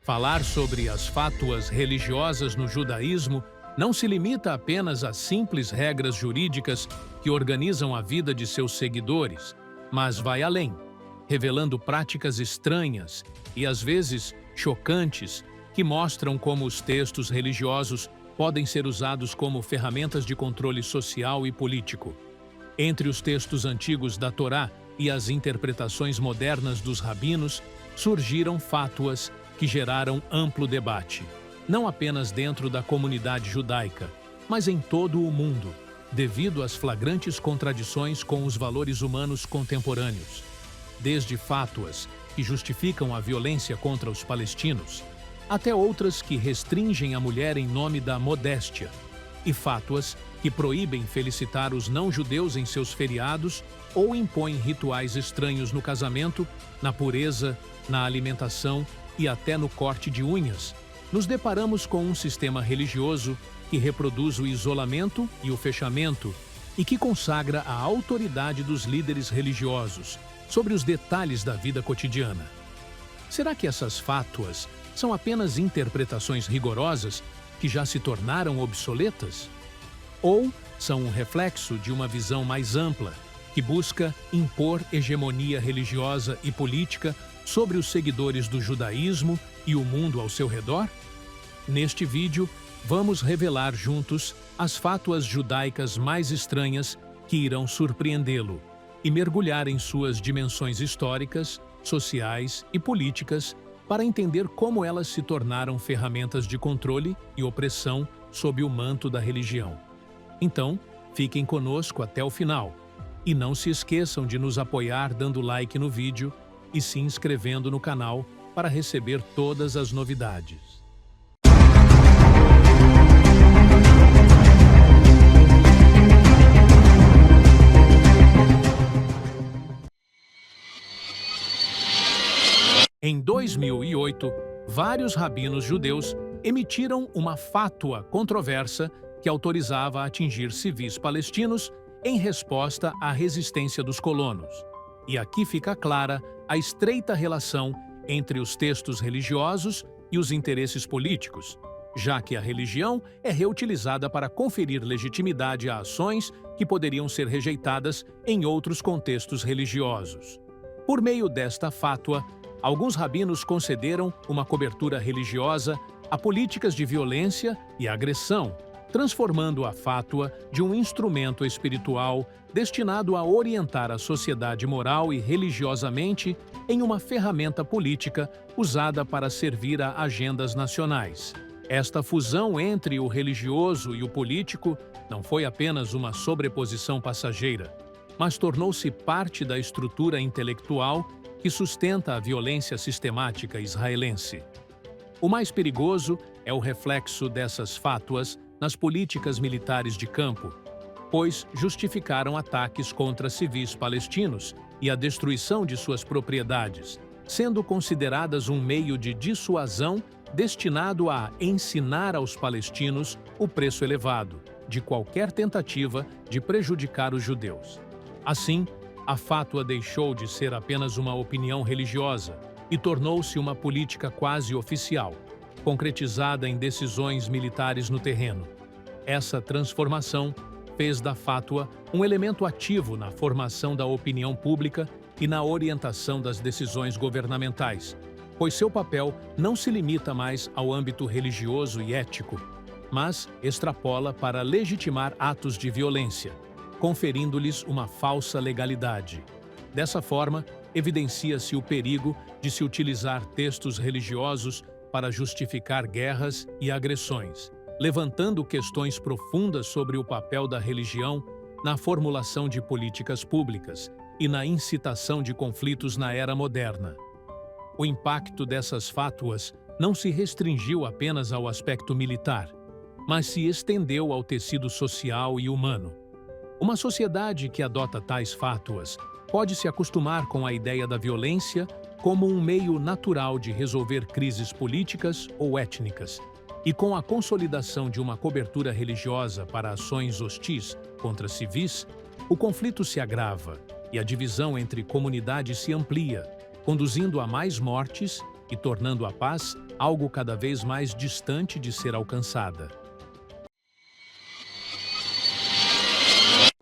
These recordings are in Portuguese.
Falar sobre as fátuas religiosas no judaísmo não se limita apenas a simples regras jurídicas que organizam a vida de seus seguidores, mas vai além, revelando práticas estranhas e às vezes chocantes que mostram como os textos religiosos podem ser usados como ferramentas de controle social e político. Entre os textos antigos da Torá e as interpretações modernas dos rabinos, surgiram fátuas que geraram amplo debate, não apenas dentro da comunidade judaica, mas em todo o mundo, devido às flagrantes contradições com os valores humanos contemporâneos. Desde fátuas que justificam a violência contra os palestinos, até outras que restringem a mulher em nome da modéstia, e fátuas que proíbem felicitar os não-judeus em seus feriados ou impõem rituais estranhos no casamento, na pureza, na alimentação e até no corte de unhas, nos deparamos com um sistema religioso que reproduz o isolamento e o fechamento e que consagra a autoridade dos líderes religiosos sobre os detalhes da vida cotidiana. Será que essas fátuas são apenas interpretações rigorosas que já se tornaram obsoletas? Ou são um reflexo de uma visão mais ampla, que busca impor hegemonia religiosa e política sobre os seguidores do judaísmo e o mundo ao seu redor? Neste vídeo, vamos revelar juntos as fátuas judaicas mais estranhas que irão surpreendê-lo e mergulhar em suas dimensões históricas, sociais e políticas para entender como elas se tornaram ferramentas de controle e opressão sob o manto da religião. Então, fiquem conosco até o final e não se esqueçam de nos apoiar dando like no vídeo e se inscrevendo no canal para receber todas as novidades. Em 2008, vários rabinos judeus emitiram uma fátua controversa que autorizava atingir civis palestinos em resposta à resistência dos colonos. E aqui fica clara a estreita relação entre os textos religiosos e os interesses políticos, já que a religião é reutilizada para conferir legitimidade a ações que poderiam ser rejeitadas em outros contextos religiosos. Por meio desta fátua, alguns rabinos concederam uma cobertura religiosa a políticas de violência e agressão, transformando a fátua de um instrumento espiritual destinado a orientar a sociedade moral e religiosamente em uma ferramenta política usada para servir a agendas nacionais. Esta fusão entre o religioso e o político não foi apenas uma sobreposição passageira, mas tornou-se parte da estrutura intelectual que sustenta a violência sistemática israelense. O mais perigoso é o reflexo dessas fátuas nas políticas militares de campo, pois justificaram ataques contra civis palestinos e a destruição de suas propriedades, sendo consideradas um meio de dissuasão destinado a ensinar aos palestinos o preço elevado de qualquer tentativa de prejudicar os judeus. Assim, a fátua deixou de ser apenas uma opinião religiosa e tornou-se uma política quase oficial, concretizada em decisões militares no terreno. Essa transformação fez da fátua um elemento ativo na formação da opinião pública e na orientação das decisões governamentais, pois seu papel não se limita mais ao âmbito religioso e ético, mas extrapola para legitimar atos de violência, conferindo-lhes uma falsa legalidade. Dessa forma, evidencia-se o perigo de se utilizar textos religiosos para justificar guerras e agressões, levantando questões profundas sobre o papel da religião na formulação de políticas públicas e na incitação de conflitos na era moderna. O impacto dessas fátuas não se restringiu apenas ao aspecto militar, mas se estendeu ao tecido social e humano. Uma sociedade que adota tais fátuas pode se acostumar com a ideia da violência como um meio natural de resolver crises políticas ou étnicas, e com a consolidação de uma cobertura religiosa para ações hostis contra civis, o conflito se agrava e a divisão entre comunidades se amplia, conduzindo a mais mortes e tornando a paz algo cada vez mais distante de ser alcançada.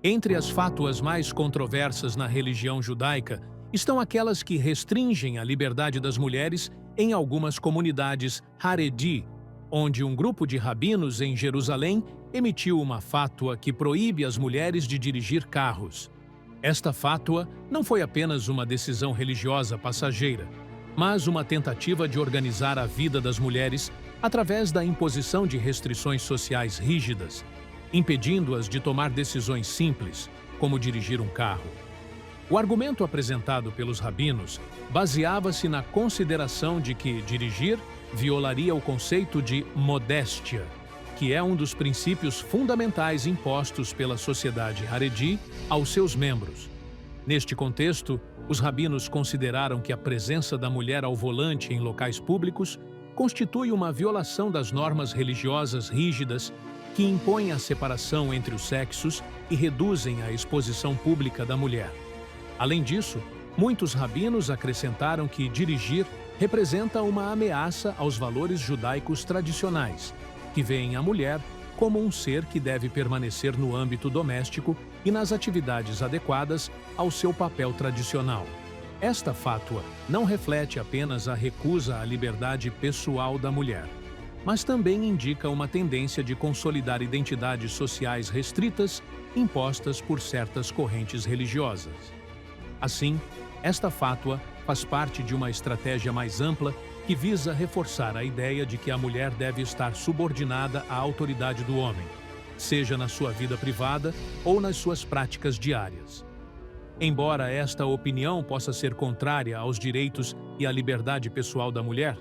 Entre as fátuas mais controversas na religião judaica estão aquelas que restringem a liberdade das mulheres em algumas comunidades Haredi, onde um grupo de rabinos em Jerusalém emitiu uma fátua que proíbe as mulheres de dirigir carros. Esta fátua não foi apenas uma decisão religiosa passageira, mas uma tentativa de organizar a vida das mulheres através da imposição de restrições sociais rígidas, impedindo-as de tomar decisões simples, como dirigir um carro. O argumento apresentado pelos rabinos baseava-se na consideração de que dirigir violaria o conceito de modéstia, que é um dos princípios fundamentais impostos pela sociedade Haredi aos seus membros. Neste contexto, os rabinos consideraram que a presença da mulher ao volante em locais públicos constitui uma violação das normas religiosas rígidas que impõem a separação entre os sexos e reduzem a exposição pública da mulher. Além disso, muitos rabinos acrescentaram que dirigir representa uma ameaça aos valores judaicos tradicionais, que veem a mulher como um ser que deve permanecer no âmbito doméstico e nas atividades adequadas ao seu papel tradicional. Esta fátua não reflete apenas a recusa à liberdade pessoal da mulher, mas também indica uma tendência de consolidar identidades sociais restritas impostas por certas correntes religiosas. Assim, esta fátua faz parte de uma estratégia mais ampla que visa reforçar a ideia de que a mulher deve estar subordinada à autoridade do homem, seja na sua vida privada ou nas suas práticas diárias. Embora esta opinião possa ser contrária aos direitos e à liberdade pessoal da mulher,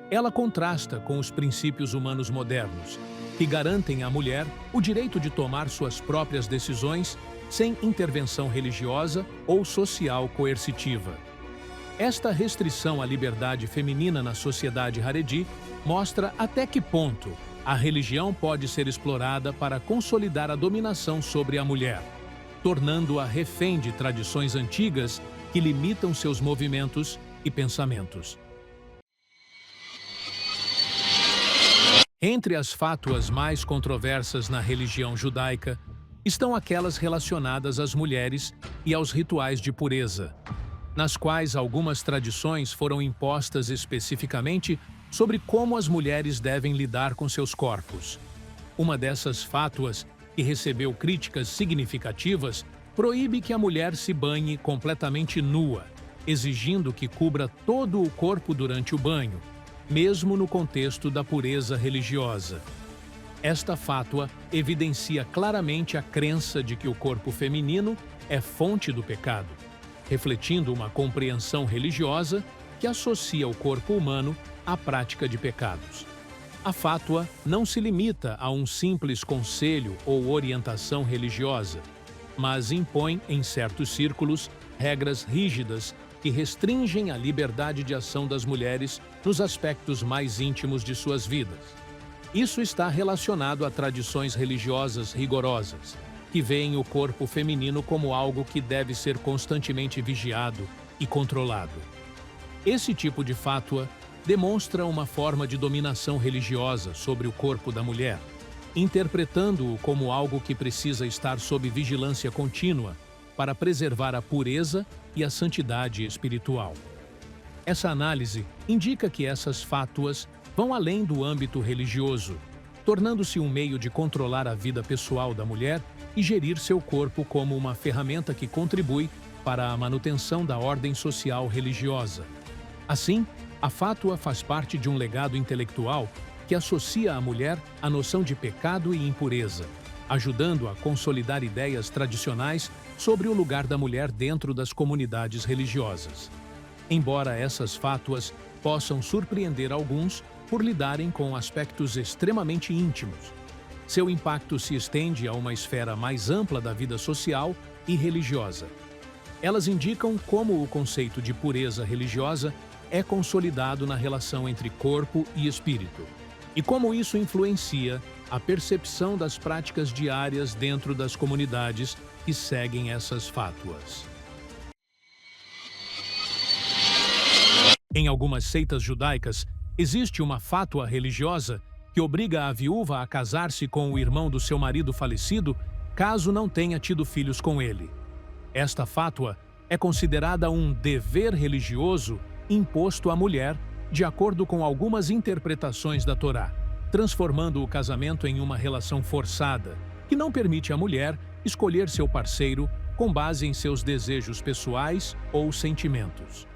ela contrasta com os princípios humanos modernos, que garantem à mulher o direito de tomar suas próprias decisões sem intervenção religiosa ou social coercitiva. Esta restrição à liberdade feminina na sociedade Haredi mostra até que ponto a religião pode ser explorada para consolidar a dominação sobre a mulher, tornando-a refém de tradições antigas que limitam seus movimentos e pensamentos. Entre as fátuas mais controversas na religião judaica estão aquelas relacionadas às mulheres e aos rituais de pureza, nas quais algumas tradições foram impostas especificamente sobre como as mulheres devem lidar com seus corpos. Uma dessas fátuas, que recebeu críticas significativas, proíbe que a mulher se banhe completamente nua, exigindo que cubra todo o corpo durante o banho, mesmo no contexto da pureza religiosa. Esta fátua evidencia claramente a crença de que o corpo feminino é fonte do pecado, refletindo uma compreensão religiosa que associa o corpo humano à prática de pecados. A fátua não se limita a um simples conselho ou orientação religiosa, mas impõe, em certos círculos, regras rígidas que restringem a liberdade de ação das mulheres nos aspectos mais íntimos de suas vidas. Isso está relacionado a tradições religiosas rigorosas, que veem o corpo feminino como algo que deve ser constantemente vigiado e controlado. Esse tipo de fátua demonstra uma forma de dominação religiosa sobre o corpo da mulher, interpretando-o como algo que precisa estar sob vigilância contínua para preservar a pureza e a santidade espiritual. Essa análise indica que essas fátuas vão além do âmbito religioso, tornando-se um meio de controlar a vida pessoal da mulher e gerir seu corpo como uma ferramenta que contribui para a manutenção da ordem social religiosa. Assim, a fátua faz parte de um legado intelectual que associa a mulher à noção de pecado e impureza, ajudando a consolidar ideias tradicionais sobre o lugar da mulher dentro das comunidades religiosas. Embora essas fátuas possam surpreender alguns por lidarem com aspectos extremamente íntimos, seu impacto se estende a uma esfera mais ampla da vida social e religiosa. Elas indicam como o conceito de pureza religiosa é consolidado na relação entre corpo e espírito, e como isso influencia a percepção das práticas diárias dentro das comunidades que seguem essas fátuas. Em algumas seitas judaicas, Existe uma fátua religiosa que obriga a viúva a casar-se com o irmão do seu marido falecido caso não tenha tido filhos com ele. Esta fátua é considerada um dever religioso imposto à mulher de acordo com algumas interpretações da Torá, transformando o casamento em uma relação forçada, que não permite à mulher escolher seu parceiro com base em seus desejos pessoais ou sentimentos.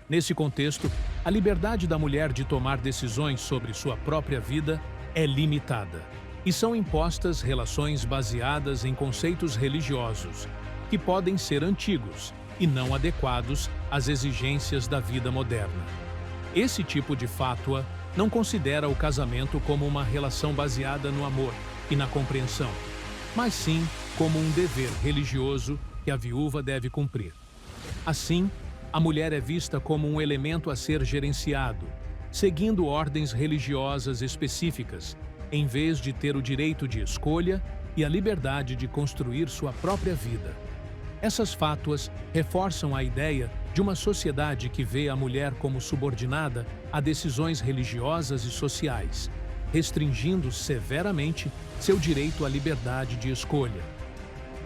Nesse contexto, a liberdade da mulher de tomar decisões sobre sua própria vida é limitada, e são impostas relações baseadas em conceitos religiosos, que podem ser antigos e não adequados às exigências da vida moderna. Esse tipo de fátua não considera o casamento como uma relação baseada no amor e na compreensão, mas sim como um dever religioso que a viúva deve cumprir. Assim, a mulher é vista como um elemento a ser gerenciado, seguindo ordens religiosas específicas, em vez de ter o direito de escolha e a liberdade de construir sua própria vida. Essas fátuas reforçam a ideia de uma sociedade que vê a mulher como subordinada a decisões religiosas e sociais, restringindo severamente seu direito à liberdade de escolha.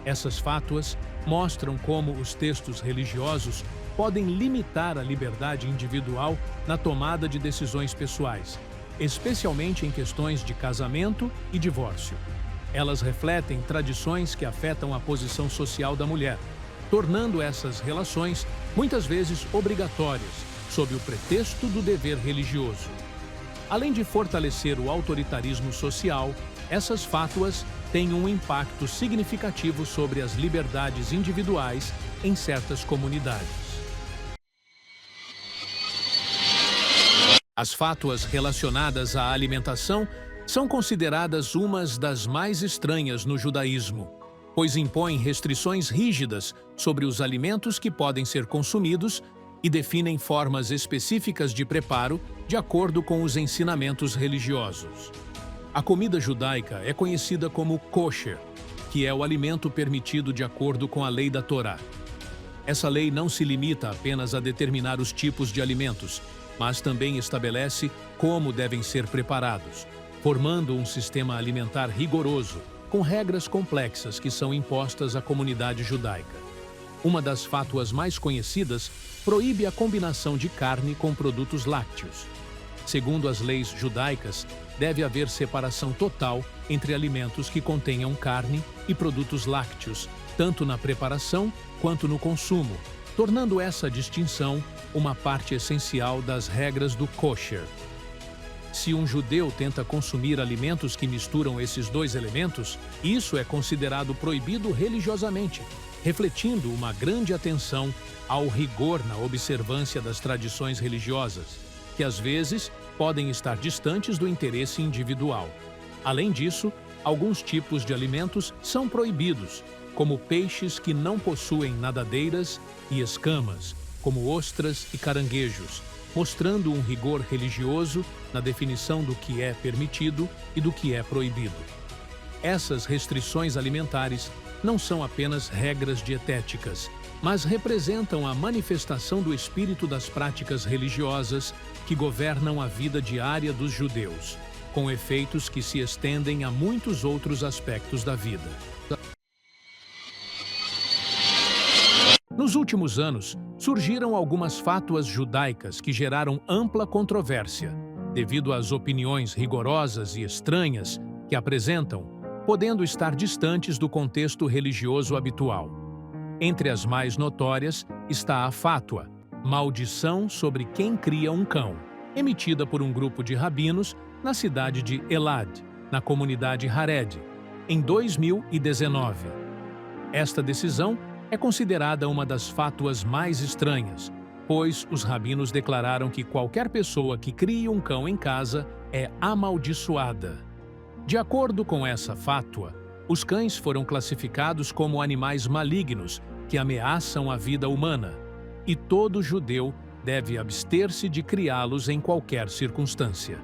Essas fátuas mostram como os textos religiosos podem limitar a liberdade individual na tomada de decisões pessoais, especialmente em questões de casamento e divórcio. Elas refletem tradições que afetam a posição social da mulher, tornando essas relações muitas vezes obrigatórias, sob o pretexto do dever religioso. Além de fortalecer o autoritarismo social, essas fátuas têm um impacto significativo sobre as liberdades individuais em certas comunidades. As fátuas relacionadas à alimentação são consideradas umas das mais estranhas no judaísmo, pois impõem restrições rígidas sobre os alimentos que podem ser consumidos e definem formas específicas de preparo de acordo com os ensinamentos religiosos. A comida judaica é conhecida como kosher, que é o alimento permitido de acordo com a lei da Torá. Essa lei não se limita apenas a determinar os tipos de alimentos, mas também estabelece como devem ser preparados, formando um sistema alimentar rigoroso, com regras complexas que são impostas à comunidade judaica. Uma das fátuas mais conhecidas proíbe a combinação de carne com produtos lácteos. Segundo as leis judaicas, deve haver separação total entre alimentos que contenham carne e produtos lácteos, tanto na preparação quanto no consumo, tornando essa distinção uma parte essencial das regras do kosher. Se um judeu tenta consumir alimentos que misturam esses dois elementos, isso é considerado proibido religiosamente, refletindo uma grande atenção ao rigor na observância das tradições religiosas, que às vezes podem estar distantes do interesse individual. Além disso, alguns tipos de alimentos são proibidos, como peixes que não possuem nadadeiras e escamas, como ostras e caranguejos, mostrando um rigor religioso na definição do que é permitido e do que é proibido. Essas restrições alimentares não são apenas regras dietéticas, mas representam a manifestação do espírito das práticas religiosas que governam a vida diária dos judeus, com efeitos que se estendem a muitos outros aspectos da vida. Nos últimos anos, surgiram algumas fátuas judaicas que geraram ampla controvérsia, devido às opiniões rigorosas e estranhas que apresentam, podendo estar distantes do contexto religioso habitual. Entre as mais notórias está a fátua, maldição sobre quem cria um cão, emitida por um grupo de rabinos na cidade de Elad, na comunidade Hared, em 2019. Esta decisão é considerada uma das fátuas mais estranhas, pois os rabinos declararam que qualquer pessoa que crie um cão em casa é amaldiçoada. De acordo com essa fátua, os cães foram classificados como animais malignos que ameaçam a vida humana, e todo judeu deve abster-se de criá-los em qualquer circunstância.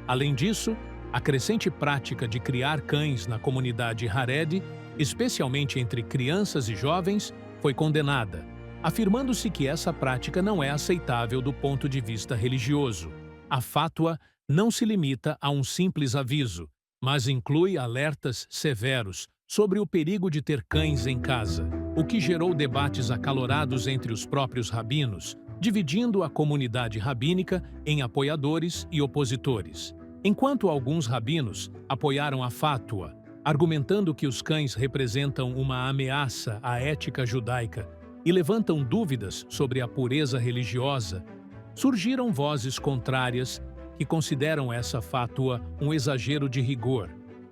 Além disso, a crescente prática de criar cães na comunidade Hared, especialmente entre crianças e jovens, foi condenada, afirmando-se que essa prática não é aceitável do ponto de vista religioso. A fátua não se limita a um simples aviso, mas inclui alertas severos sobre o perigo de ter cães em casa, o que gerou debates acalorados entre os próprios rabinos, dividindo a comunidade rabínica em apoiadores e opositores. Enquanto alguns rabinos apoiaram a fátua, argumentando que os cães representam uma ameaça à ética judaica e levantam dúvidas sobre a pureza religiosa, surgiram vozes contrárias que consideram essa fátua um exagero de rigor,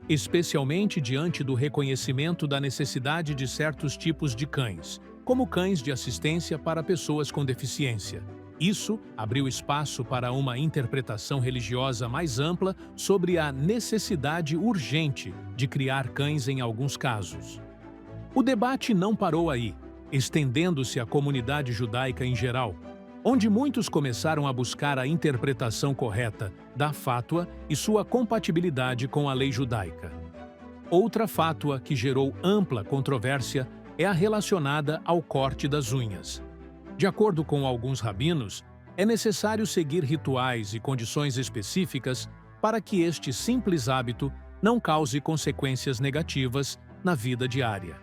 especialmente diante do reconhecimento da necessidade de certos tipos de cães, como cães de assistência para pessoas com deficiência. Isso abriu espaço para uma interpretação religiosa mais ampla sobre a necessidade urgente de criar cães em alguns casos. O debate não parou aí, estendendo-se à comunidade judaica em geral, onde muitos começaram a buscar a interpretação correta da fátua e sua compatibilidade com a lei judaica. Outra fátua que gerou ampla controvérsia é a relacionada ao corte das unhas. De acordo com alguns rabinos, é necessário seguir rituais e condições específicas para que este simples hábito não cause consequências negativas na vida diária.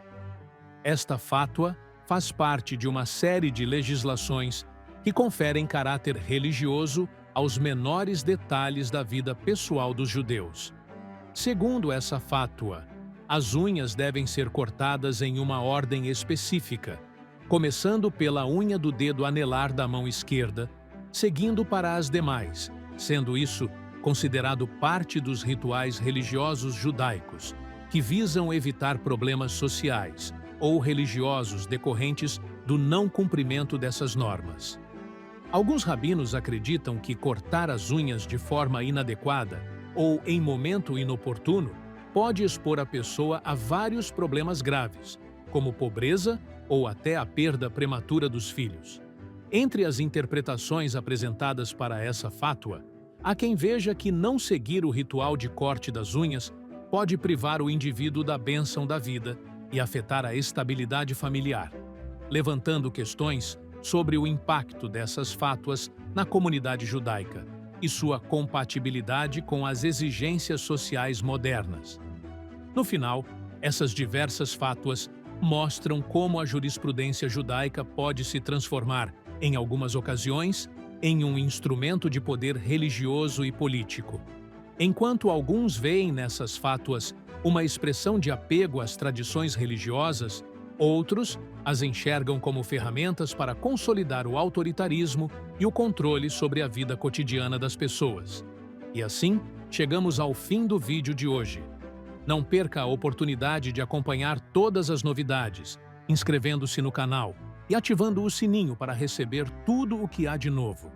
Esta fátua faz parte de uma série de legislações que conferem caráter religioso aos menores detalhes da vida pessoal dos judeus. Segundo essa fátua, as unhas devem ser cortadas em uma ordem específica, começando pela unha do dedo anelar da mão esquerda, seguindo para as demais, sendo isso considerado parte dos rituais religiosos judaicos, que visam evitar problemas sociais ou religiosos decorrentes do não cumprimento dessas normas. Alguns rabinos acreditam que cortar as unhas de forma inadequada ou em momento inoportuno pode expor a pessoa a vários problemas graves, como pobreza ou até a perda prematura dos filhos. Entre as interpretações apresentadas para essa fátua, há quem veja que não seguir o ritual de corte das unhas pode privar o indivíduo da bênção da vida e afetar a estabilidade familiar, levantando questões sobre o impacto dessas fátuas na comunidade judaica e sua compatibilidade com as exigências sociais modernas. No final, essas diversas fátuas mostram como a jurisprudência judaica pode se transformar, em algumas ocasiões, em um instrumento de poder religioso e político. Enquanto alguns veem nessas fátuas uma expressão de apego às tradições religiosas, outros as enxergam como ferramentas para consolidar o autoritarismo e o controle sobre a vida cotidiana das pessoas. E assim, chegamos ao fim do vídeo de hoje. Não perca a oportunidade de acompanhar todas as novidades, inscrevendo-se no canal e ativando o sininho para receber tudo o que há de novo.